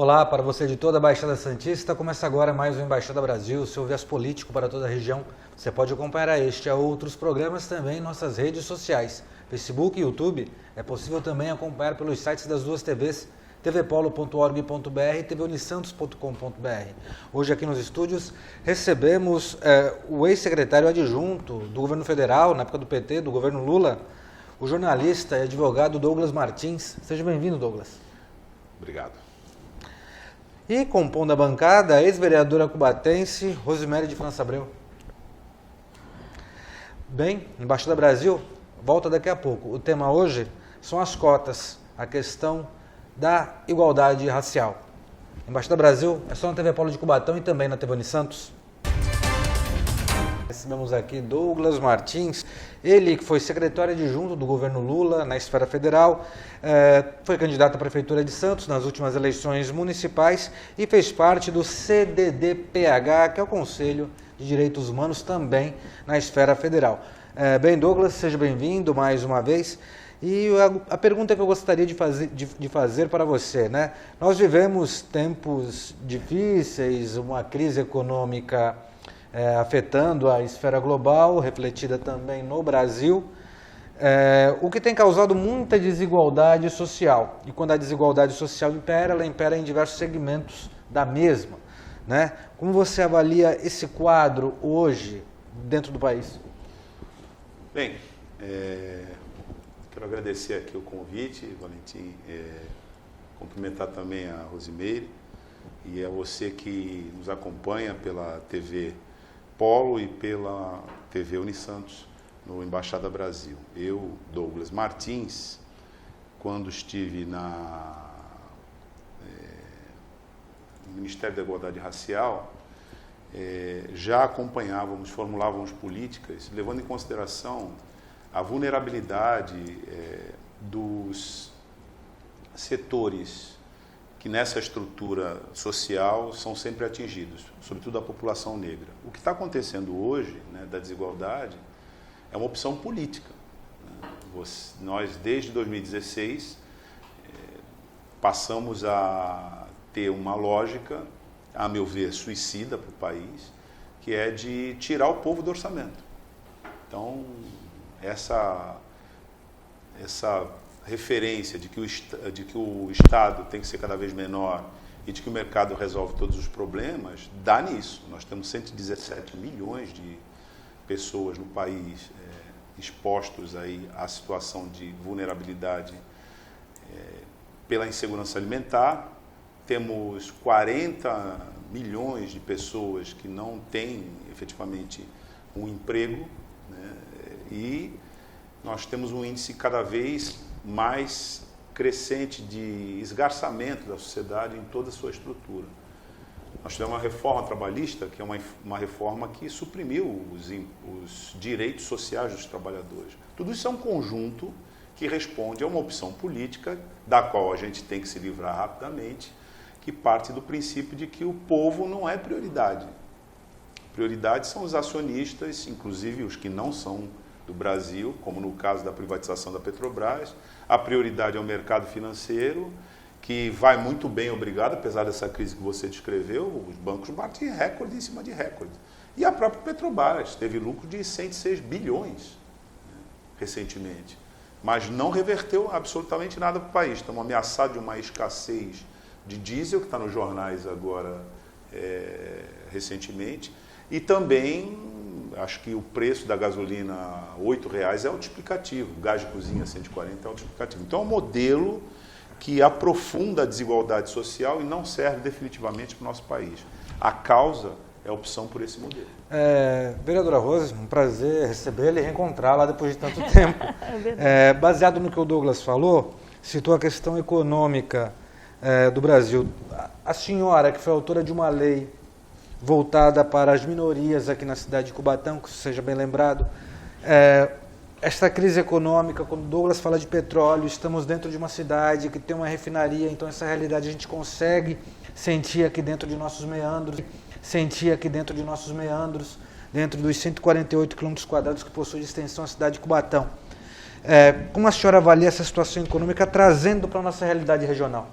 Olá para você de toda a Baixada Santista, começa agora mais um Embaixada Brasil, seu viés político para toda a região. Você pode acompanhar este e outros programas também em nossas redes sociais, Facebook e YouTube. É possível também acompanhar pelos sites das duas TVs, tvpolo.org.br e tvunisantos.com.br. Hoje aqui nos estúdios recebemos o ex-secretário adjunto do governo federal, na época do PT, do governo Lula, o jornalista e advogado Douglas Martins. Seja bem-vindo, Douglas. Obrigado. E compondo a bancada, a ex-vereadora cubatense Rosiméria de França Abreu. Bem, Embaixada Brasil volta daqui a pouco. O tema hoje são as cotas, a questão da igualdade racial. Embaixada Brasil é só na TV Polo de Cubatão e também na TV Unisantos. Recebemos aqui Douglas Martins, ele que foi secretário adjunto do governo Lula na esfera federal, foi candidato à Prefeitura de Santos nas últimas eleições municipais e fez parte do CDDPH, que é o Conselho de Direitos Humanos também na esfera federal. Bem, Douglas, seja bem-vindo mais uma vez. E a pergunta que eu gostaria de fazer para você, né? Nós vivemos tempos difíceis, uma crise econômica afetando a esfera global, refletida também no Brasil, o que tem causado muita desigualdade social. E quando a desigualdade social impera, ela impera em diversos segmentos da mesma, né? Como você avalia esse quadro hoje dentro do país? Bem, quero agradecer aqui o convite, Valentim, cumprimentar também a Rosiméria e a você que nos acompanha pela TV Polo e pela TV Unisantos no Embaixada Brasil. Eu, Douglas Martins, quando estive no Ministério da Igualdade Racial, já formulávamos políticas, levando em consideração a vulnerabilidade dos setores que nessa estrutura social são sempre atingidos, sobretudo a população negra. O que está acontecendo hoje, né, da desigualdade, é uma opção política. Nós, desde 2016, passamos a ter uma lógica, a meu ver, suicida para o país, que é de tirar o povo do orçamento. Então, essa referência de que o Estado tem que ser cada vez menor e de que o mercado resolve todos os problemas, dá nisso. Nós temos 117 milhões de pessoas no país expostos aí à situação de vulnerabilidade pela insegurança alimentar. Temos 40 milhões de pessoas que não têm efetivamente um emprego, né? E nós temos um índice cada vez mais crescente de esgarçamento da sociedade em toda a sua estrutura. Nós tivemos uma reforma trabalhista, que é uma reforma que suprimiu os direitos sociais dos trabalhadores. Tudo isso é um conjunto que responde a uma opção política, da qual a gente tem que se livrar rapidamente, que parte do princípio de que o povo não é prioridade. Prioridade são os acionistas, inclusive os que não são do Brasil, como no caso da privatização da Petrobras. A prioridade é o mercado financeiro, que vai muito bem, obrigado, apesar dessa crise que você descreveu, os bancos batem recorde em cima de recorde. E a própria Petrobras teve lucro de 106 bilhões, né, recentemente, mas não reverteu absolutamente nada para o país. Estamos ameaçados de uma escassez de diesel, que está nos jornais agora recentemente, e também acho que o preço da gasolina R$8 é autoexplicativo, o gás de cozinha 140 é autoexplicativo. Então é um modelo que aprofunda a desigualdade social e não serve definitivamente para o nosso país. A causa é a opção por esse modelo. Vereadora Rose, um prazer recebê-la e reencontrá-la depois de tanto tempo. Baseado no que o Douglas falou, citou a questão econômica do Brasil. A senhora, que foi autora de uma lei voltada para as minorias aqui na cidade de Cubatão, que seja bem lembrado, esta crise econômica, quando Douglas fala de petróleo, estamos dentro de uma cidade que tem uma refinaria, então essa realidade a gente consegue sentir aqui dentro de nossos meandros, dentro dos 148 km² que possui de extensão a cidade de Cubatão. Como a senhora avalia essa situação econômica trazendo para a nossa realidade regional?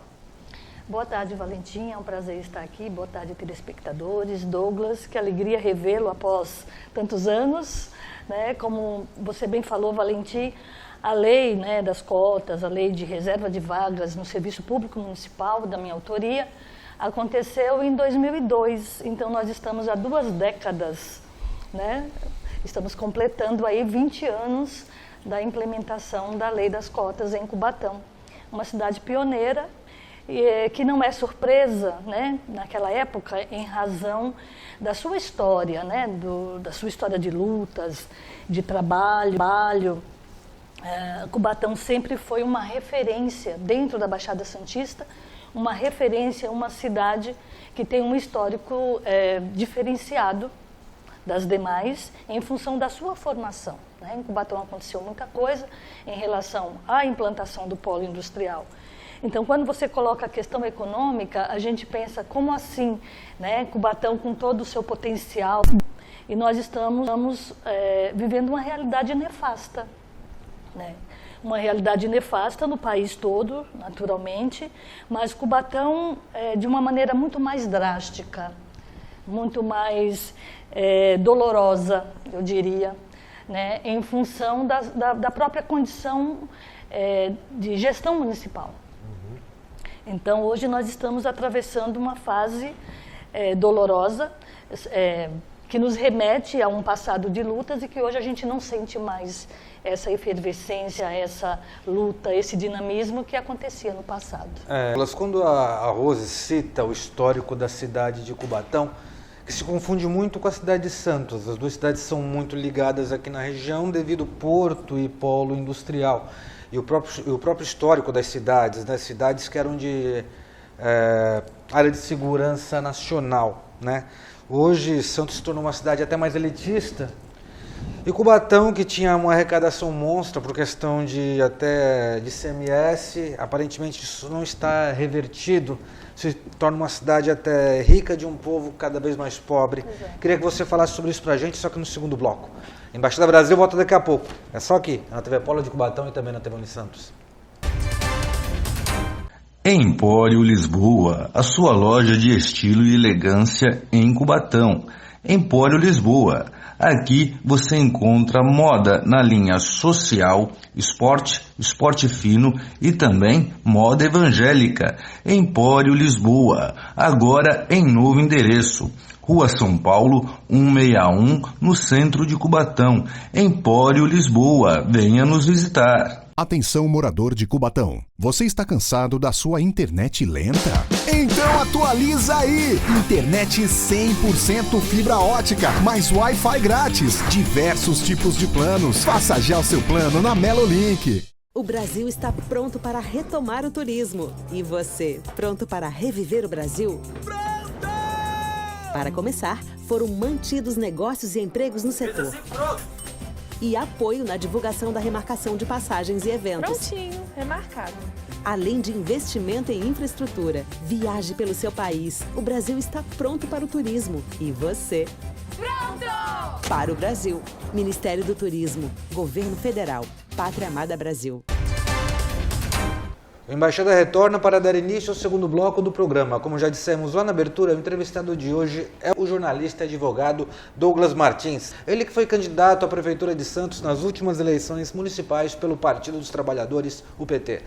Boa tarde, Valentim, é um prazer estar aqui. Boa tarde, telespectadores. Douglas, que alegria revê-lo após tantos anos. Né? Como você bem falou, Valentim, a lei, né, das cotas, a lei de reserva de vagas no Serviço Público Municipal, da minha autoria, aconteceu em 2002. Então, nós estamos há 2 décadas, né? Estamos completando aí 20 anos da implementação da lei das cotas em Cubatão. Uma cidade pioneira, que não é surpresa, né, naquela época, em razão da sua história, né, da sua história de lutas, de trabalho. Cubatão sempre foi uma referência dentro da Baixada Santista, uma referência, uma cidade que tem um histórico diferenciado das demais em função da sua formação. Né? Em Cubatão aconteceu muita coisa em relação à implantação do polo industrial. Então, quando você coloca a questão econômica, a gente pensa, como assim, né? Cubatão com todo o seu potencial, e nós estamos vivendo uma realidade nefasta, né? Uma realidade nefasta no país todo, naturalmente, mas Cubatão de uma maneira muito mais drástica, muito mais dolorosa, eu diria, né? Em função da própria condição de gestão municipal. Então, hoje nós estamos atravessando uma fase dolorosa, que nos remete a um passado de lutas e que hoje a gente não sente mais essa efervescência, essa luta, esse dinamismo que acontecia no passado. Quando a Rose cita o histórico da cidade de Cubatão, que se confunde muito com a cidade de Santos. As 2 cidades são muito ligadas aqui na região devido ao porto e polo industrial. E o próprio histórico das cidades, né? Cidades que eram de área de segurança nacional, né? Hoje, Santos se tornou uma cidade até mais elitista. E Cubatão, que tinha uma arrecadação monstra por questão de ICMS, aparentemente isso não está revertido, se torna uma cidade até rica de um povo cada vez mais pobre. Queria que você falasse sobre isso pra gente, só que no segundo bloco. Embaixada Brasil volta daqui a pouco. É só aqui, na TV Polo de Cubatão e também na TV Unisantos. Empório Lisboa, a sua loja de estilo e elegância em Cubatão. Empório Lisboa. Aqui você encontra moda na linha social, esporte fino e também moda evangélica. Empório Lisboa, agora em novo endereço. Rua São Paulo, 161, no centro de Cubatão. Empório Lisboa, venha nos visitar. Atenção, morador de Cubatão. Você está cansado da sua internet lenta? Então atualiza aí! Internet 100% fibra ótica, mais Wi-Fi grátis, diversos tipos de planos. Faça já o seu plano na Melolink. O Brasil está pronto para retomar o turismo. E você, pronto para reviver o Brasil? Pronto! Para começar, foram mantidos negócios e empregos no setor. E apoio na divulgação da remarcação de passagens e eventos. Prontinho, remarcado. Além de investimento em infraestrutura. Viaje pelo seu país. O Brasil está pronto para o turismo. E você? Pronto! Para o Brasil. Ministério do Turismo. Governo Federal. Pátria Amada Brasil. A Embaixada retorna para dar início ao segundo bloco do programa. Como já dissemos lá na abertura, o entrevistado de hoje é o jornalista e advogado Douglas Martins. Ele que foi candidato à Prefeitura de Santos nas últimas eleições municipais pelo Partido dos Trabalhadores, o PT.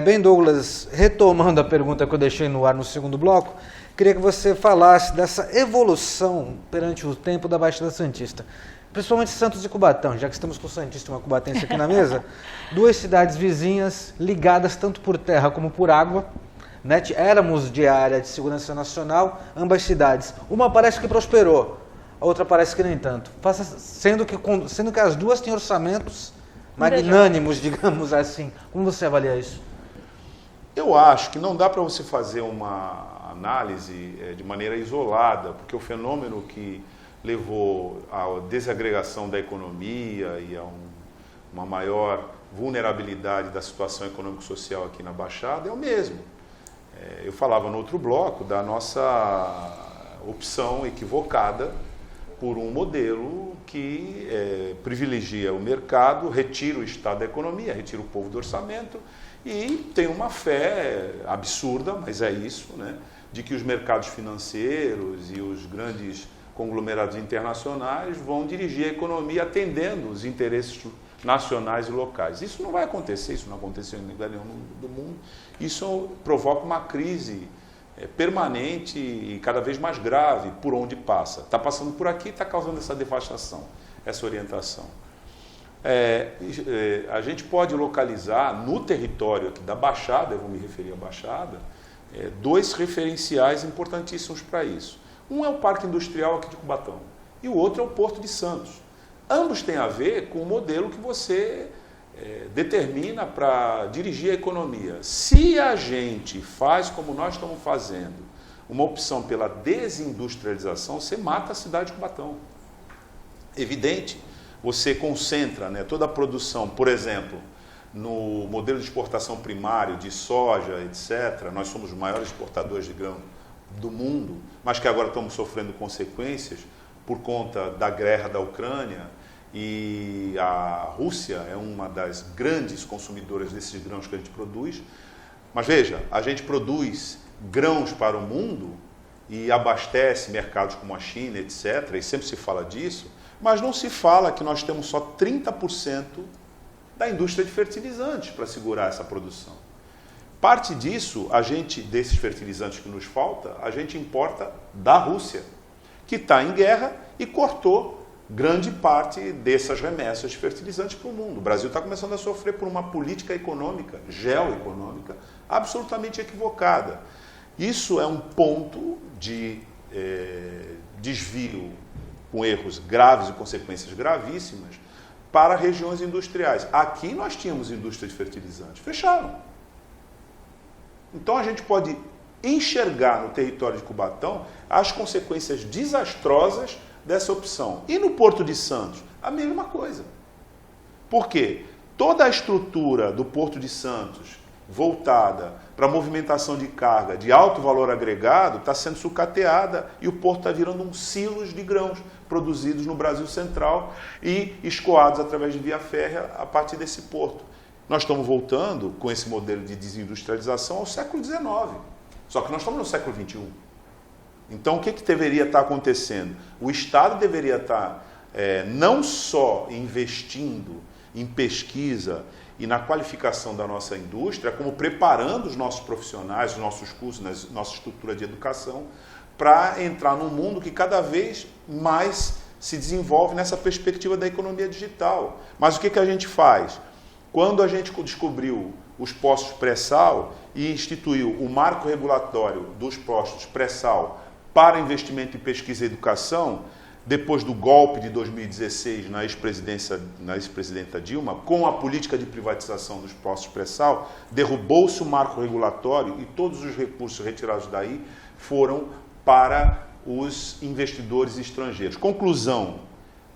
Bem, Douglas, retomando a pergunta que eu deixei no ar no segundo bloco, queria que você falasse dessa evolução perante o tempo da Baixada Santista. Principalmente Santos e Cubatão, já que estamos com o Santista e uma cubatense aqui na mesa, 2 cidades vizinhas, ligadas tanto por terra como por água, né? Éramos de área de segurança nacional, ambas cidades. Uma parece que prosperou, a outra parece que nem tanto. Sendo que as 2 têm orçamentos magnânimos, digamos assim. Como você avalia isso? Eu acho que não dá para você fazer uma análise de maneira isolada, porque o fenômeno que levou à desagregação da economia e a uma maior vulnerabilidade da situação econômico-social aqui na Baixada é o mesmo. Eu falava no outro bloco da nossa opção equivocada por um modelo que privilegia o mercado, retira o Estado da economia, retira o povo do orçamento e tem uma fé absurda, mas é isso, né, de que os mercados financeiros e os grandes conglomerados internacionais vão dirigir a economia atendendo os interesses nacionais e locais. Isso não vai acontecer, isso não aconteceu em lugar nenhum do mundo. Isso provoca uma crise permanente e cada vez mais grave por onde passa. Está passando por aqui e está causando essa devastação, essa orientação. A gente pode localizar no território aqui da Baixada, eu vou me referir à Baixada, dois referenciais importantíssimos para isso. Um é o Parque Industrial aqui de Cubatão e o outro é o Porto de Santos. Ambos têm a ver com o modelo que você determina para dirigir a economia. Se a gente faz como nós estamos fazendo, uma opção pela desindustrialização, você mata a cidade de Cubatão. Evidente, você concentra, né, toda a produção, por exemplo, no modelo de exportação primário de soja, etc. Nós somos os maiores exportadores de grão do mundo, mas que agora estamos sofrendo consequências por conta da guerra da Ucrânia. E a Rússia é uma das grandes consumidoras desses grãos que a gente produz. Mas veja, a gente produz grãos para o mundo e abastece mercados como a China, etc. E sempre se fala disso, mas não se fala que nós temos só 30% da indústria de fertilizantes para segurar essa produção. Parte disso, desses fertilizantes que nos falta, a gente importa da Rússia, que está em guerra e cortou grande parte dessas remessas de fertilizantes para o mundo. O Brasil está começando a sofrer por uma política econômica, geoeconômica, absolutamente equivocada. Isso é um ponto de desvio com erros graves e consequências gravíssimas para regiões industriais. Aqui nós tínhamos indústria de fertilizantes, fecharam. Então a gente pode enxergar no território de Cubatão as consequências desastrosas dessa opção. E no Porto de Santos, a mesma coisa. Por quê? Toda a estrutura do Porto de Santos, voltada para a movimentação de carga de alto valor agregado, está sendo sucateada e o porto está virando um silos de grãos produzidos no Brasil Central e escoados através de via férrea a partir desse porto. Nós estamos voltando, com esse modelo de desindustrialização, ao século XIX. Só que nós estamos no século XXI. Então, o que deveria estar acontecendo? O Estado deveria estar não só investindo em pesquisa e na qualificação da nossa indústria, como preparando os nossos profissionais, os nossos cursos, nossa estrutura de educação, para entrar num mundo que cada vez mais se desenvolve nessa perspectiva da economia digital. Mas o que a gente faz? Quando a gente descobriu os postos pré-sal e instituiu o marco regulatório dos postos pré-sal para investimento em pesquisa e educação, depois do golpe de 2016 na ex-presidenta Dilma, com a política de privatização dos postos pré-sal, derrubou-se o marco regulatório e todos os recursos retirados daí foram para os investidores estrangeiros. Conclusão,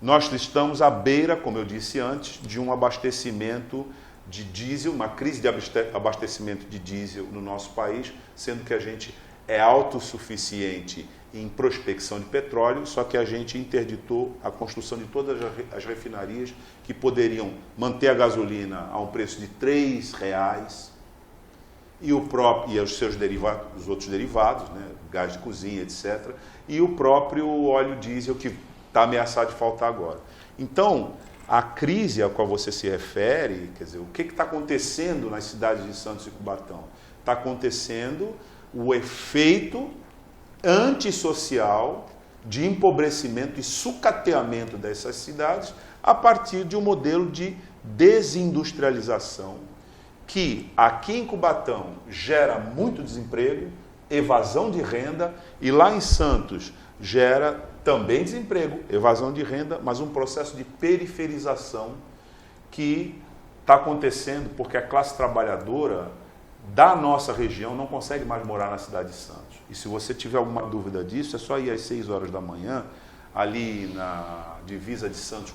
nós estamos à beira, como eu disse antes, de um abastecimento de diesel, uma crise de abastecimento de diesel no nosso país, sendo que a gente é autossuficiente em prospecção de petróleo, só que a gente interditou a construção de todas as refinarias que poderiam manter a gasolina a um preço de R$3 e os seus derivados, os outros derivados, né, gás de cozinha, etc., e o próprio óleo diesel que está ameaçado de faltar agora. Então, a crise a qual você se refere, quer dizer, o que está acontecendo nas cidades de Santos e Cubatão? Está acontecendo o efeito antissocial de empobrecimento e sucateamento dessas cidades a partir de um modelo de desindustrialização que aqui em Cubatão gera muito desemprego, evasão de renda e lá em Santos gera também desemprego, evasão de renda, mas um processo de periferização que está acontecendo porque a classe trabalhadora da nossa região não consegue mais morar na cidade de Santos. E se você tiver alguma dúvida disso, é só ir às 6 horas da manhã, ali na divisa de Santos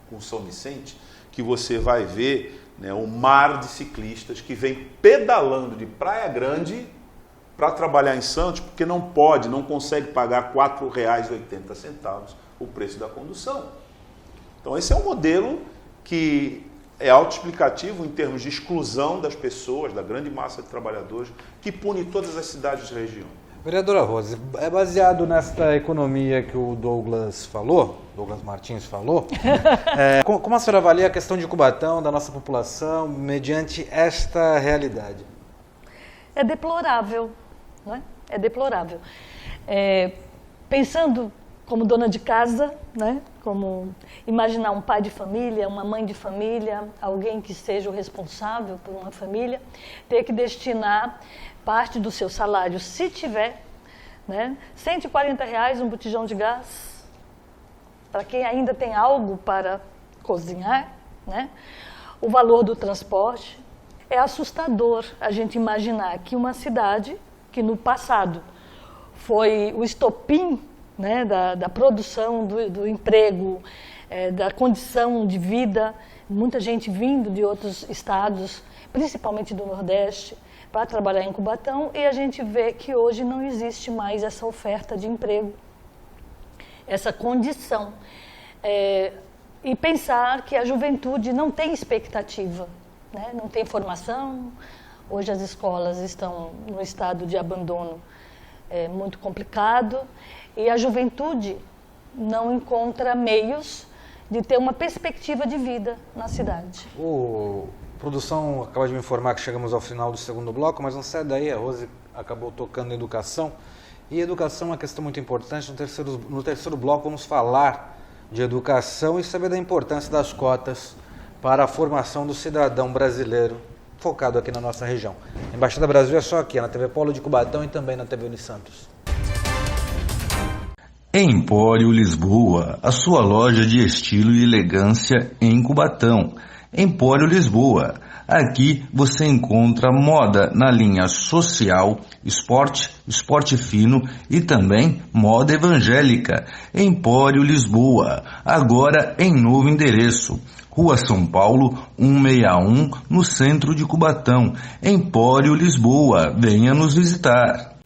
com São Vicente, que você vai ver, né, um mar de ciclistas que vem pedalando de Praia Grande para trabalhar em Santos, porque não consegue pagar R$ 4,80 o preço da condução. Então esse é um modelo que é autoexplicativo em termos de exclusão das pessoas, da grande massa de trabalhadores, que pune todas as cidades da região. Vereadora Rose, é baseado nesta economia que o Douglas Martins falou, como a senhora avalia a questão de Cubatão, da nossa população, mediante esta realidade? É deplorável, não é? É deplorável. Pensando como dona de casa, né? Como imaginar um pai de família, uma mãe de família, alguém que seja o responsável por uma família, ter que destinar parte do seu salário, se tiver, né? R$140 um botijão de gás, para quem ainda tem algo para cozinhar, né? O valor do transporte. É assustador a gente imaginar que uma cidade que no passado foi o estopim, né, da produção, do emprego, da condição de vida, muita gente vindo de outros estados, principalmente do Nordeste, para trabalhar em Cubatão, e a gente vê que hoje não existe mais essa oferta de emprego, essa condição. E pensar que a juventude não tem expectativa, né, não tem formação. Hoje as escolas estão no estado de abandono muito complicado, e a juventude não encontra meios de ter uma perspectiva de vida na cidade. A produção acaba de me informar que chegamos ao final do segundo bloco, mas não sai daí, a Rose acabou tocando em educação. E educação é uma questão muito importante. No terceiro bloco vamos falar de educação e saber da importância das cotas para a formação do cidadão brasileiro, focado aqui na nossa região. A Embaixada Brasil é só aqui, na TV Polo de Cubatão e também na TV Unisantos. Empório Lisboa, a sua loja de estilo e elegância em Cubatão. Empório Lisboa. Aqui você encontra moda na linha social, esporte fino e também moda evangélica. Empório Lisboa, agora em novo endereço. Rua São Paulo, 161, no centro de Cubatão. Empório Lisboa, venha nos visitar.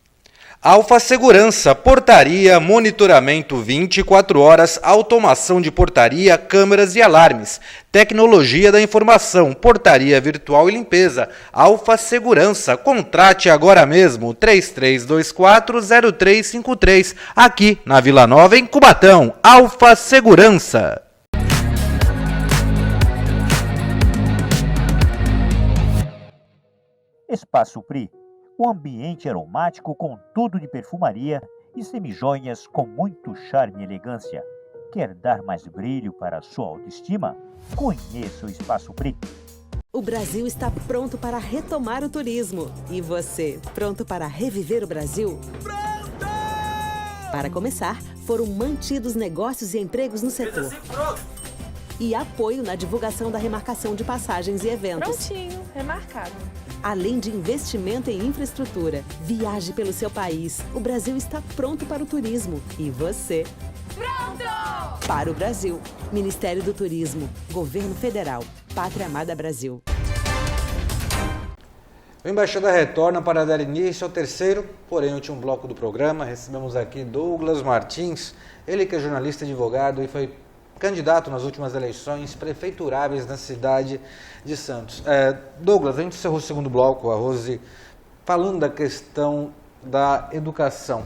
Alfa Segurança, portaria, monitoramento 24 horas, automação de portaria, câmeras e alarmes, tecnologia da informação, portaria virtual e limpeza. Alfa Segurança, contrate agora mesmo, 33240353, aqui na Vila Nova, em Cubatão. Alfa Segurança. Espaço Pri, o ambiente aromático com tudo de perfumaria e semijoias com muito charme e elegância. Quer dar mais brilho para a sua autoestima? Conheça o Espaço Pri. O Brasil está pronto para retomar o turismo. E você, pronto para reviver o Brasil? Pronto! Para começar, foram mantidos negócios e empregos no setor. E apoio na divulgação da remarcação de passagens e eventos. Prontinho, remarcado. Além de investimento em infraestrutura. Viaje pelo seu país. O Brasil está pronto para o turismo. E você? Pronto! Para o Brasil. Ministério do Turismo. Governo Federal. Pátria Amada Brasil. O Embaixada retorna para dar início ao terceiro, porém último bloco do programa. Recebemos aqui Douglas Martins, ele que é jornalista e advogado e foi candidato nas últimas eleições prefeituráveis na cidade de Santos. Douglas, a gente encerrou o segundo bloco, a Rose, falando da questão da educação.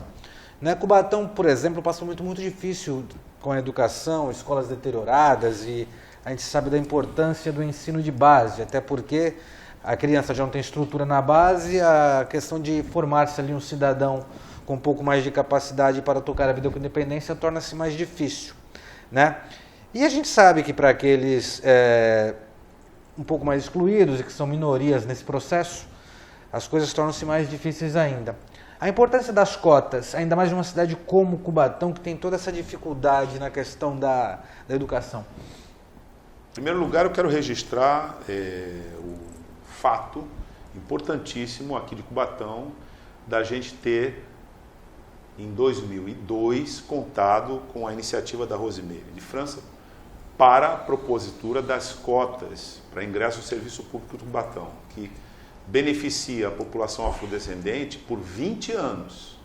Cubatão, por exemplo, passa muito difícil com a educação, escolas deterioradas, e a gente sabe da importância do ensino de base, até porque a criança já não tem estrutura na base, a questão de formar-se ali um cidadão com um pouco mais de capacidade para tocar a vida com independência torna-se mais difícil, E a gente sabe que para aqueles um pouco mais excluídos e que são minorias nesse processo, as coisas tornam-se mais difíceis ainda. A importância das cotas, ainda mais de uma cidade como Cubatão, que tem toda essa dificuldade na questão da educação. Em primeiro lugar, eu quero registrar o fato importantíssimo aqui de Cubatão da gente ter, em 2002, contado com a iniciativa da Rosemary de França para a propositura das cotas para ingresso ao serviço público de Cubatão, que beneficia a população afrodescendente por 20 anos.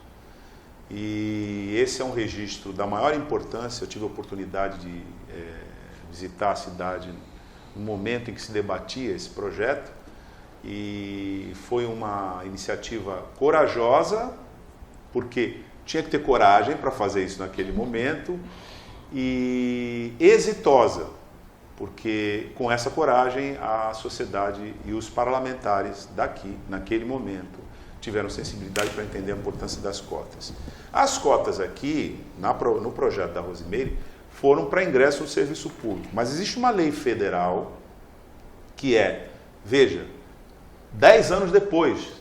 E esse é um registro da maior importância. Eu tive a oportunidade de visitar a cidade no momento em que se debatia esse projeto, e foi uma iniciativa corajosa, porque tinha que ter coragem para fazer isso naquele momento, e exitosa, porque com essa coragem a sociedade e os parlamentares daqui, naquele momento, tiveram sensibilidade para entender a importância das cotas. As cotas aqui, no projeto da Rosimeire, foram para ingresso no serviço público, mas existe uma lei federal que veja, 10 anos depois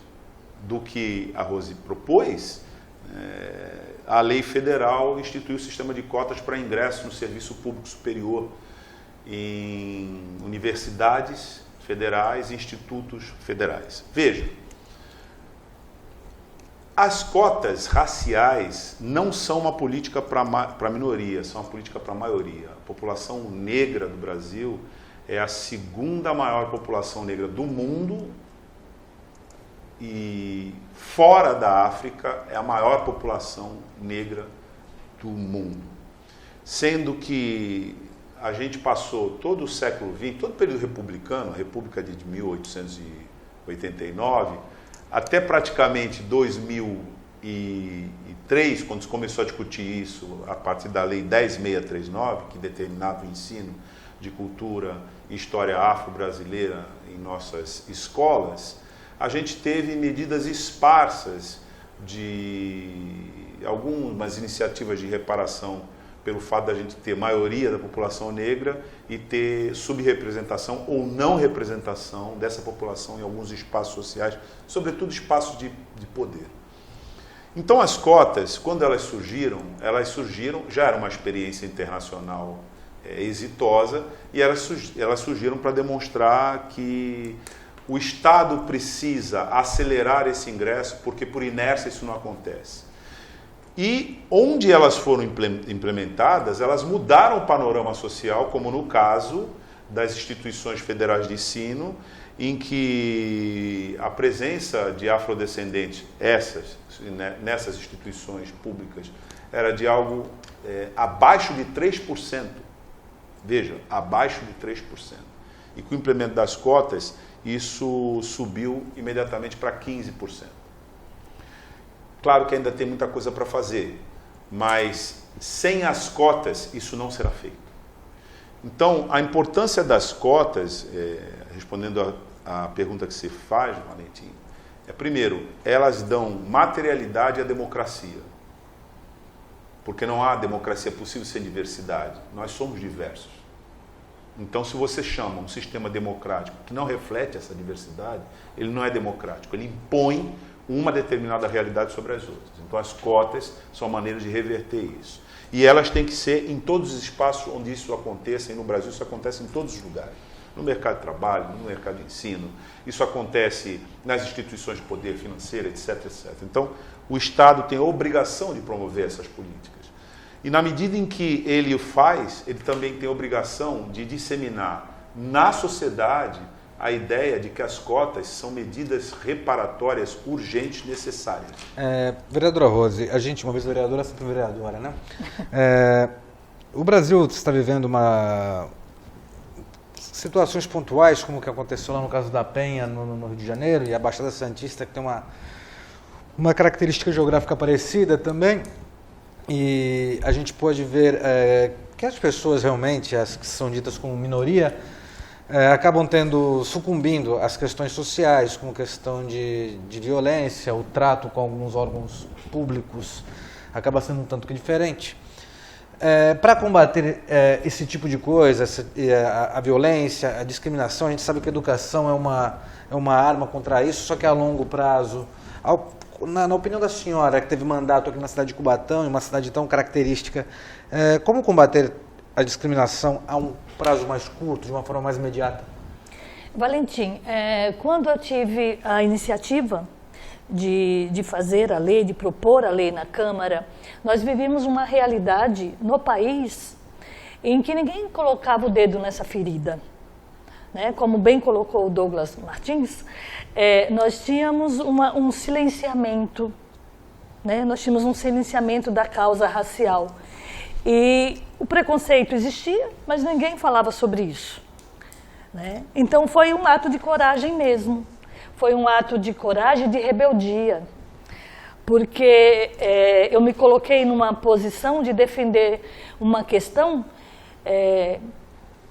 do que a Rosi propôs, a lei federal instituiu o sistema de cotas para ingresso no serviço público superior em universidades federais e institutos federais. Veja, as cotas raciais não são uma política para a minoria, são uma política para a maioria. A população negra do Brasil é a segunda maior população negra do mundo, e fora da África é a maior população negra do mundo. Sendo que a gente passou todo o século XX, todo o período republicano, a República de 1889, até praticamente 2003, quando se começou a discutir isso, a partir da Lei 10.639, que determinava o ensino de cultura e história afro-brasileira em nossas escolas, a gente teve medidas esparsas de algumas iniciativas de reparação pelo fato da gente ter maioria da população negra e ter subrepresentação ou não representação dessa população em alguns espaços sociais, sobretudo espaços de poder. Então as cotas, quando elas surgiram, já era uma experiência internacional exitosa, e elas surgiram para demonstrar que o Estado precisa acelerar esse ingresso, porque por inércia isso não acontece. E onde elas foram implementadas, elas mudaram o panorama social, como no caso das instituições federais de ensino, em que a presença de afrodescendentes nessas instituições públicas era de algo abaixo de 3%. Veja, abaixo de 3%. E com o implemento das cotas, isso subiu imediatamente para 15%. Claro que ainda tem muita coisa para fazer, mas sem as cotas isso não será feito. Então, a importância das cotas, respondendo a pergunta que você faz, Valentim, primeiro, elas dão materialidade à democracia, porque não há democracia possível sem diversidade. Nós somos diversos. Então, se você chama um sistema democrático que não reflete essa diversidade, ele não é democrático, ele impõe uma determinada realidade sobre as outras. Então, as cotas são maneiras de reverter isso. E elas têm que ser em todos os espaços onde isso aconteça, e no Brasil isso acontece em todos os lugares. No mercado de trabalho, no mercado de ensino, isso acontece nas instituições de poder financeiro, etc, etc. Então, o Estado tem a obrigação de promover essas políticas. E na medida em que ele o faz, ele também tem a obrigação de disseminar na sociedade a ideia de que as cotas são medidas reparatórias urgentes necessárias. Vereadora Rose, a gente, uma vez vereadora, sempre vereadora, né? O Brasil está vivendo situações pontuais, como o que aconteceu lá no caso da Penha, no Rio de Janeiro, e a Baixada Santista, que tem uma característica geográfica parecida também. E a gente pode ver que as pessoas realmente, as que são ditas como minoria, acabam sucumbindo às questões sociais, como questão de violência, o trato com alguns órgãos públicos acaba sendo um tanto que diferente. Para combater esse tipo de coisa, a violência, a discriminação, a gente sabe que a educação é uma arma contra isso, só que a longo prazo. Na opinião da senhora, que teve mandato aqui na cidade de Cubatão, em uma cidade tão característica, como combater a discriminação a um prazo mais curto, de uma forma mais imediata? Valentim, quando eu tive a iniciativa de fazer a lei, de propor a lei na Câmara, nós vivíamos uma realidade no país em que ninguém colocava o dedo nessa ferida. né, como bem colocou o Douglas Martins, nós tínhamos um silenciamento, né, nós tínhamos um silenciamento da causa racial. E o preconceito existia, mas ninguém falava sobre isso, né? Então foi um ato de coragem mesmo, foi um ato de coragem e de rebeldia, porque eu me coloquei numa posição de defender uma questão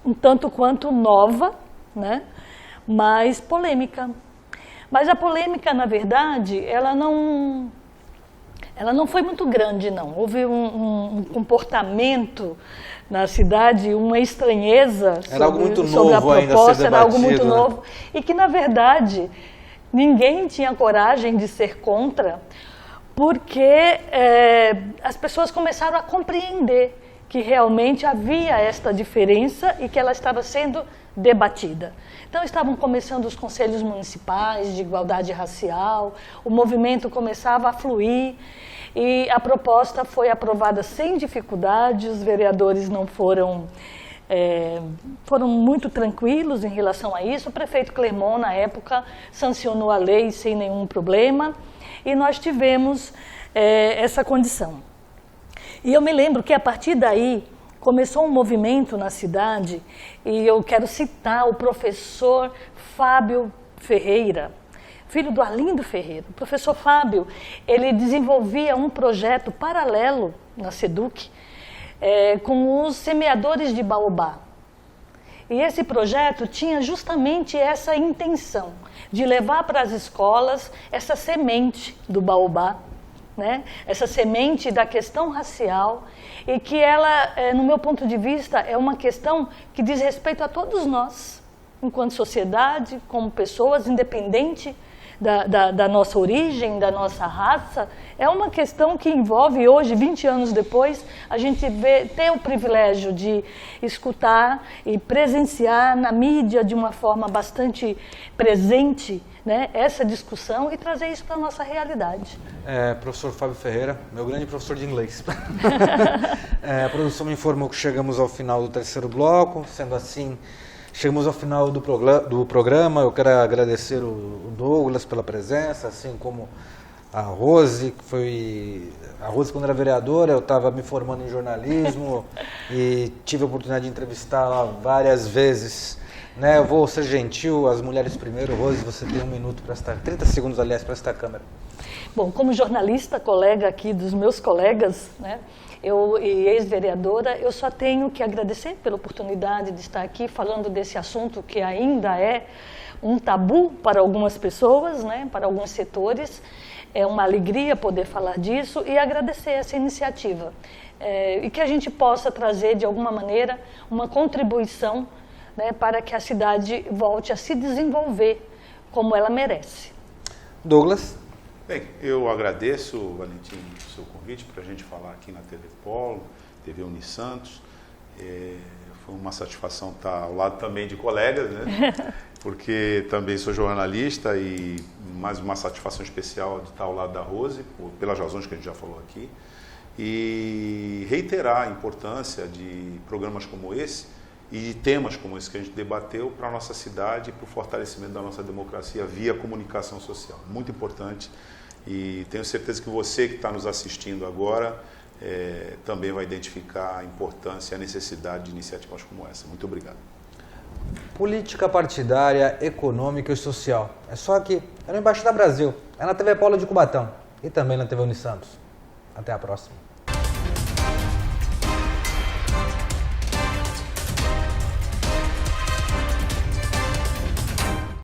um tanto quanto nova, né? Mas polêmica. Mas a polêmica, na verdade, ela não foi muito grande, não. Houve um comportamento na cidade, uma estranheza sobre a proposta, era algo muito novo. E que, na verdade, ninguém tinha coragem de ser contra, porque as pessoas começaram a compreender que realmente havia esta diferença e que ela estava sendo debatida. Então estavam começando os conselhos municipais de igualdade racial, o movimento começava a fluir e a proposta foi aprovada sem dificuldade, os vereadores não foram muito tranquilos em relação a isso. O prefeito Clermont, na época, sancionou a lei sem nenhum problema e nós tivemos essa condição. E eu me lembro que a partir daí começou um movimento na cidade, e eu quero citar o professor Fábio Ferreira, filho do Arlindo Ferreira. O professor Fábio, ele desenvolvia um projeto paralelo na SEDUC com os semeadores de baobá. E esse projeto tinha justamente essa intenção, de levar para as escolas essa semente do baobá, né? Essa semente da questão racial, e que ela, no meu ponto de vista, é uma questão que diz respeito a todos nós, enquanto sociedade, como pessoas, independente da nossa origem, da nossa raça. É uma questão que envolve hoje, 20 anos depois, a gente ter o privilégio de escutar e presenciar na mídia de uma forma bastante presente, né, essa discussão e trazer isso para a nossa realidade. Professor Fábio Ferreira, meu grande professor de inglês. A produção me informou que chegamos ao final do terceiro bloco, sendo assim, chegamos ao final do programa. Eu quero agradecer o Douglas pela presença, assim como a Rose, quando era vereadora, eu estava me formando em jornalismo e tive a oportunidade de entrevistá-la várias vezes. Né, eu vou ser gentil, as mulheres primeiro. Rose, você tem 1 minuto para estar, 30 segundos, aliás, para esta câmera. Bom, como jornalista, colega aqui dos meus colegas, né, e ex-vereadora, eu só tenho que agradecer pela oportunidade de estar aqui falando desse assunto que ainda é um tabu para algumas pessoas, né, para alguns setores. É uma alegria poder falar disso e agradecer essa iniciativa. E que a gente possa trazer, de alguma maneira, uma contribuição, né, para que a cidade volte a se desenvolver como ela merece. Douglas? Bem, eu agradeço, Valentim, o seu convite para a gente falar aqui na TV Polo, TV Unisantos. Foi uma satisfação estar ao lado também de colegas, né? Porque também sou jornalista e mais uma satisfação especial de estar ao lado da Rose, pelas razões que a gente já falou aqui. E reiterar a importância de programas como esse e de temas como esse que a gente debateu para a nossa cidade e para o fortalecimento da nossa democracia via comunicação social. Muito importante, e tenho certeza que você que está nos assistindo agora também vai identificar a importância e a necessidade de iniciativas como essa. Muito obrigado. Política partidária, econômica e social. É só aqui, é no Embaixada Brasil, é na TV Polo de Cubatão e também na TV Unisantos. Até a próxima.